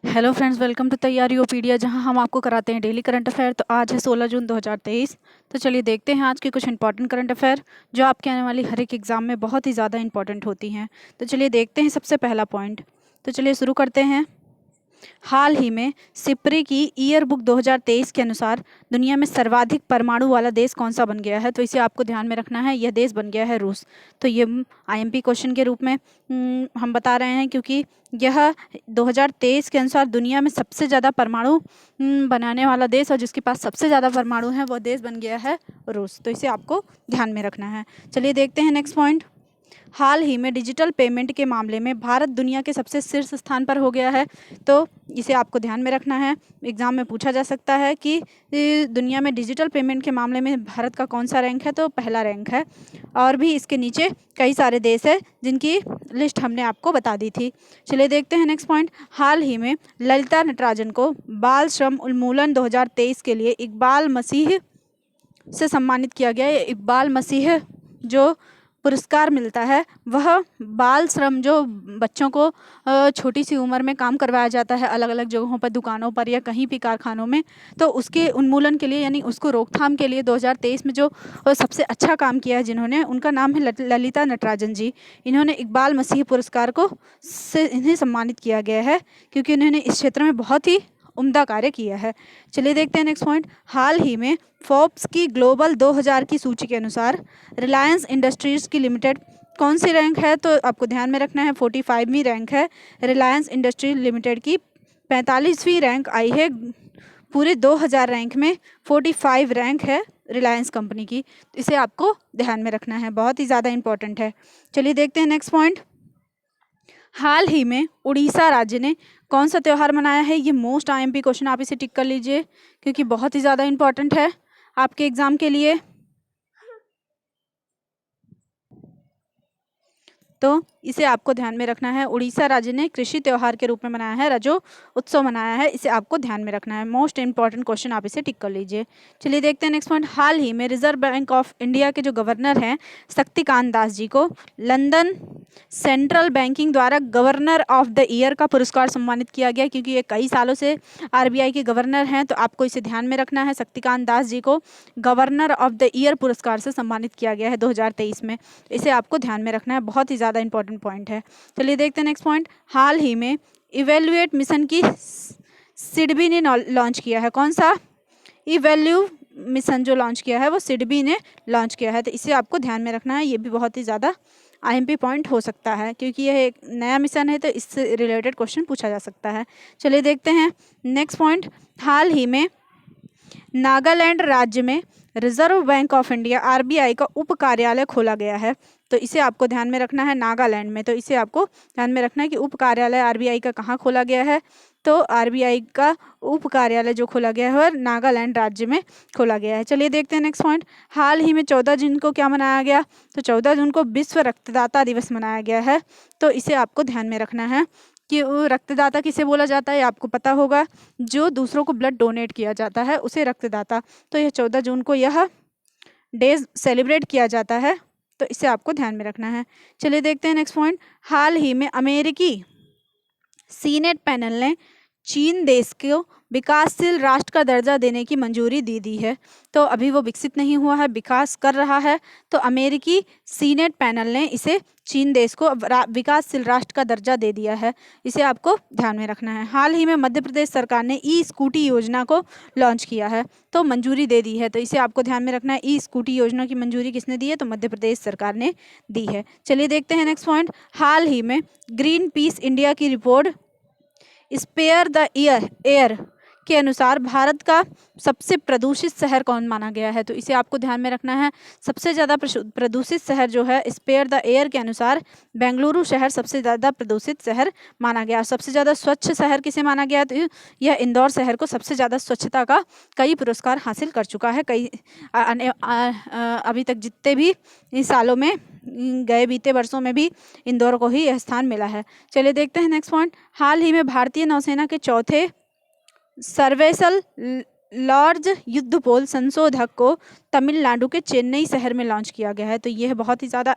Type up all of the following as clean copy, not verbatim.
Hello friends, welcome to तैयारी ओपीडिया, जहां हम आपको कराते हैं डेली करंट अफेयर। तो आज है 16 जून 2023। तो चलिए देखते हैं आज के कुछ इंपॉर्टेंट करंट अफेयर जो आपके आने वाली हर एक एग्जाम में बहुत ही ज़्यादा इंपॉर्टेंट होती हैं। तो चलिए देखते हैं सबसे पहला पॉइंट। तो चलिए शुरू करते हैं। हाल ही में सिप्री की ईयर बुक 2023 के अनुसार दुनिया में सर्वाधिक परमाणु वाला देश कौन सा बन गया है? तो इसे आपको ध्यान में रखना है। यह देश बन गया है रूस। तो ये आईएमपी क्वेश्चन के रूप में हम बता रहे हैं, क्योंकि यह 2023 के अनुसार दुनिया में सबसे ज़्यादा परमाणु बनाने वाला देश और जिसके पास सबसे ज़्यादा परमाणु है वह देश बन गया है रूस। तो इसे आपको ध्यान में रखना है। चलिए देखते हैं नेक्स्ट पॉइंट। हाल ही में डिजिटल पेमेंट के मामले में भारत दुनिया के सबसे शीर्ष स्थान पर हो गया है। तो इसे आपको ध्यान में रखना है। एग्जाम में पूछा जा सकता है कि दुनिया में डिजिटल पेमेंट के मामले में भारत का कौन सा रैंक है? तो पहला रैंक है। और भी इसके नीचे कई सारे देश हैं जिनकी लिस्ट हमने आपको बता दी थी। चलिए देखते हैं नेक्स्ट पॉइंट। हाल ही में ललिता नटराजन को बाल श्रम उन्मूलन 2023 के लिए इकबाल मसीह से सम्मानित किया गया। इकबाल मसीह जो पुरस्कार मिलता है वह बाल श्रम, जो बच्चों को छोटी सी उम्र में काम करवाया जाता है अलग अलग जगहों पर, दुकानों पर या कहीं भी कारखानों में, तो उसके उन्मूलन के लिए यानी उसको रोकथाम के लिए 2023 में जो सबसे अच्छा काम किया है जिन्होंने, उनका नाम है ललिता नटराजन जी। इन्होंने इकबाल मसीह पुरस्कार को से इन्हें सम्मानित किया गया है क्योंकि इन्होंने इस क्षेत्र में बहुत ही उम्दा कार्य किया है। चलिए देखते हैं नेक्स्ट पॉइंट। हाल ही में फोर्ब्स की ग्लोबल 2000 की सूची के अनुसार रिलायंस इंडस्ट्रीज की लिमिटेड कौन सी रैंक है? तो आपको ध्यान में रखना है 45वीं रैंक है। रिलायंस इंडस्ट्रीज लिमिटेड की 45वीं रैंक आई है। पूरे 2000 रैंक में 45 रैंक है रिलायंस कंपनी की। तो इसे आपको ध्यान में रखना है, बहुत ही ज़्यादा इंपॉर्टेंट है। चलिए देखते हैं नेक्स्ट पॉइंट। हाल ही में उड़ीसा राज्य ने कौन सा त्यौहार मनाया है? ये मोस्ट आईएमपी क्वेश्चन, आप इसे टिक कर लीजिए क्योंकि बहुत ही ज़्यादा इंपॉर्टेंट है आपके एग्जाम के लिए। तो इसे आपको ध्यान में रखना है। उड़ीसा राज्य ने कृषि त्यौहार के रूप में मनाया है, रजो उत्सव मनाया है। इसे आपको ध्यान में रखना है, मोस्ट इंपॉर्टेंट क्वेश्चन, आप इसे टिक कर लीजिए। चलिए देखते हैं नेक्स्ट पॉइंट। हाल ही में रिजर्व बैंक ऑफ इंडिया के जो गवर्नर हैं शक्तिकांत दास जी को लंदन सेंट्रल बैंकिंग द्वारा गवर्नर ऑफ द ईयर का पुरस्कार सम्मानित किया गया, क्योंकि ये कई सालों से आरबीआई के गवर्नर हैं। तो आपको इसे ध्यान में रखना है। शक्तिकांत दास जी को गवर्नर ऑफ द ईयर पुरस्कार से सम्मानित किया गया है 2023 में। इसे आपको ध्यान में रखना है, बहुत ही ज़्यादा इंपॉर्टेंट पॉइंट है। चलिए देखते हैं नेक्स्ट पॉइंट। हाल ही में इवेल्युएट मिशन की सिडबी ने लॉन्च किया है। कौन सा? इवेल्यू मिशन जो लॉन्च किया है वो सिडबी ने लॉन्च किया है। तो इसे आपको ध्यान में रखना है। ये भी बहुत ही ज़्यादा आईएमपी पॉइंट हो सकता है क्योंकि यह एक नया मिशन है, तो इससे रिलेटेड क्वेश्चन पूछा जा सकता है। चलिए देखते हैं नेक्स्ट पॉइंट। हाल ही में नागालैंड राज्य में reserve bank of India RBI का उप कार्यालय खोला गया है। तो इसे आपको ध्यान में रखना है, नागालैंड में। तो इसे आपको ध्यान में रखना है कि उप कार्यालय आरबीआई का कहाँ खोला गया है। तो आरबीआई का उप कार्यालय जो खोला गया है वह नागालैंड राज्य में खोला गया है। चलिए देखते हैं नेक्स्ट पॉइंट। हाल ही में 14 जून को क्या मनाया गया? तो 14 जून को विश्व रक्तदाता दिवस मनाया गया है। तो इसे आपको ध्यान में रखना है कि रक्तदाता किसे बोला जाता है, आपको पता होगा। जो दूसरों को ब्लड डोनेट किया जाता है उसे रक्तदाता। तो यह 14 जून को यह डे सेलिब्रेट किया जाता है। तो इसे आपको ध्यान में रखना है। चलिए देखते हैं नेक्स्ट पॉइंट। हाल ही में अमेरिकी सीनेट पैनल ने चीन देश को विकासशील राष्ट्र का दर्जा देने की मंजूरी दी है। तो अभी वो विकसित नहीं हुआ है, विकास कर रहा है। तो अमेरिकी सीनेट पैनल ने इसे चीन देश को विकासशील राष्ट्र का दर्जा दे दिया है। इसे आपको ध्यान में रखना है। हाल ही में मध्य प्रदेश सरकार ने ई स्कूटी योजना को लॉन्च किया है, तो मंजूरी दे दी है। तो इसे आपको ध्यान में रखना है। ई स्कूटी योजना की मंजूरी किसने दी है? तो मध्य प्रदेश सरकार ने दी है। चलिए देखते हैं नेक्स्ट पॉइंट। हाल ही में ग्रीन पीस इंडिया की रिपोर्ट स्पेयर द एयर के अनुसार भारत का सबसे प्रदूषित शहर कौन माना गया है? तो इसे आपको ध्यान में रखना है। सबसे ज़्यादा प्रदूषित शहर जो है स्पेयर द एयर के अनुसार बेंगलुरु शहर सबसे ज़्यादा प्रदूषित शहर माना गया। सबसे ज़्यादा स्वच्छ शहर किसे माना गया? तो यह इंदौर शहर को सबसे ज़्यादा स्वच्छता का कई पुरस्कार हासिल कर चुका है। अभी तक जितने भी इन सालों में गए बीते वर्षों में भी इंदौर को ही यह स्थान मिला है। चलिए देखते हैं नेक्स्ट पॉइंट। हाल ही में भारतीय नौसेना के चौथे सर्वेसल लार्ज युद्धपोत संशोधक को तमिलनाडु के चेन्नई शहर में लॉन्च किया गया है। तो यह बहुत ही ज़्यादा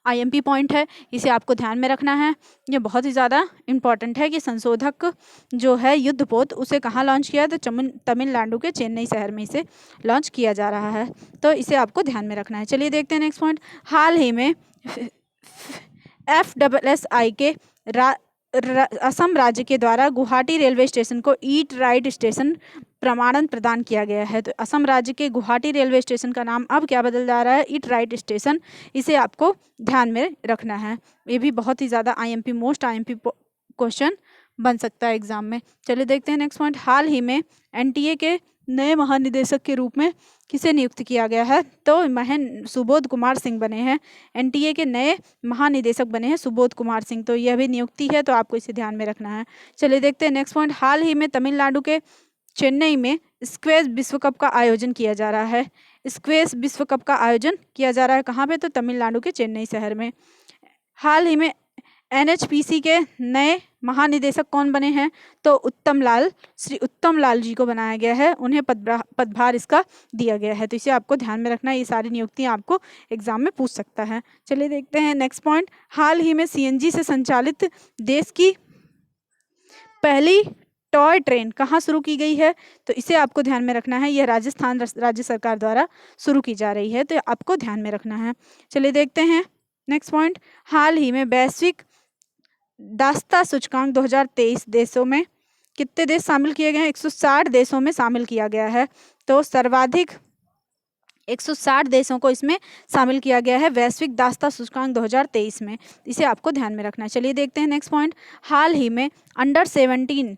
आईएमपी पॉइंट है, इसे आपको ध्यान में रखना है। ये बहुत ही ज़्यादा इम्पॉर्टेंट है कि संशोधक जो है युद्धपोत उसे कहाँ लॉन्च किया है, तो तमिलनाडु के चेन्नई शहर में इसे लॉन्च किया जा रहा है। तो इसे आपको ध्यान में रखना है। चलिए देखते हैं नेक्स्ट पॉइंट। हाल ही में FSSAI के असम राज्य के द्वारा गुवाहाटी रेलवे स्टेशन को ईट राइट स्टेशन प्रमाणन प्रदान किया गया है। तो असम राज्य के गुवाहाटी रेलवे स्टेशन का नाम अब क्या बदल जा रहा है, ईट राइट स्टेशन। इसे आपको ध्यान में रखना है। ये भी बहुत ही ज़्यादा आईएमपी मोस्ट आईएमपी क्वेश्चन बन सकता है एग्जाम में। चलिए देखते हैं नेक्स्ट पॉइंट। हाल ही में एनटीए के नए महानिदेशक के रूप में किसे नियुक्त किया गया है, तो सुबोध कुमार सिंह बने हैं। एनटीए के नए महानिदेशक बने हैं सुबोध कुमार सिंह। तो यह भी नियुक्ति है, तो आपको इसे ध्यान में रखना है। चलिए देखते हैं नेक्स्ट पॉइंट। हाल ही में तमिलनाडु के चेन्नई में स्क्वैश विश्व कप का आयोजन किया जा रहा है। स्क्वैश विश्व कप का आयोजन किया जा रहा है कहाँ पे, तो तमिलनाडु के चेन्नई शहर में। हाल ही में एनएचपीसी के नए महानिदेशक कौन बने हैं, तो श्री उत्तम लाल जी को बनाया गया है। उन्हें पदभार इसका दिया गया है। तो इसे आपको ध्यान में रखना है। ये सारी नियुक्तियां आपको एग्जाम में पूछ सकता है। चलिए देखते हैं नेक्स्ट पॉइंट। हाल ही में सीएनजी से संचालित देश की पहली टॉय ट्रेन कहाँ शुरू की गई है, तो इसे आपको ध्यान में रखना है। यह राजस्थान राज्य सरकार द्वारा शुरू की जा रही है, तो आपको ध्यान में रखना है। चलिए देखते हैं नेक्स्ट पॉइंट। हाल ही में वैश्विक दासता सूचकांक 2023 देशों में कितने देश शामिल किए गए हैं, 160 देशों में शामिल किया गया है। तो सर्वाधिक 160 देशों को इसमें शामिल किया गया है वैश्विक दासता सूचकांक 2023 में। इसे आपको ध्यान में रखना है। चलिए देखते हैं नेक्स्ट पॉइंट। हाल ही में अंडर 17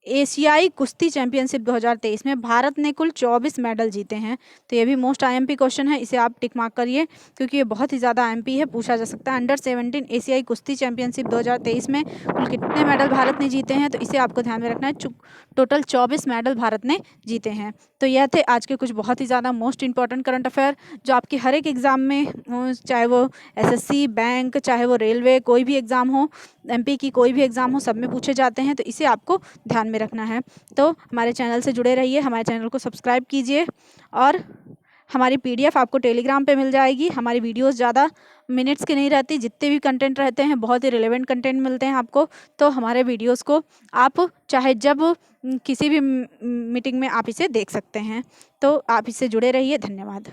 एशियाई कुश्ती चैंपियनशिप 2023 में भारत ने कुल 24 मेडल जीते हैं। तो ये भी मोस्ट आईएमपी क्वेश्चन है, इसे आप टिक मार्क करिए क्योंकि ये बहुत ही ज़्यादा आईएमपी है, पूछा जा सकता है। अंडर 17 एशियाई कुश्ती चैंपियनशिप 2023 में कुल कितने मेडल भारत ने जीते हैं, तो इसे आपको ध्यान में रखना है। टोटल 24 मेडल भारत ने जीते हैं। तो यह थे आज के कुछ बहुत ही ज़्यादा मोस्ट इंपॉर्टेंट करंट अफेयर जो आपके हर एक एग्ज़ाम में हो, चाहे वो एसएससी, बैंक, चाहे वो रेलवे, कोई भी एग्ज़ाम हो, एमपी की कोई भी एग्ज़ाम हो, सब में पूछे जाते हैं। तो इसे आपको ध्यान में रखना है। तो हमारे चैनल से जुड़े रहिए, हमारे चैनल को सब्सक्राइब कीजिए और हमारी पीडीएफ आपको टेलीग्राम पे मिल जाएगी। हमारी वीडियोस ज़्यादा मिनट्स की नहीं रहती, जितने भी कंटेंट रहते हैं बहुत ही रिलेवेंट कंटेंट मिलते हैं आपको। तो हमारे वीडियोस को आप चाहे जब किसी भी मीटिंग में आप इसे देख सकते हैं। तो आप इससे जुड़े रहिए। धन्यवाद।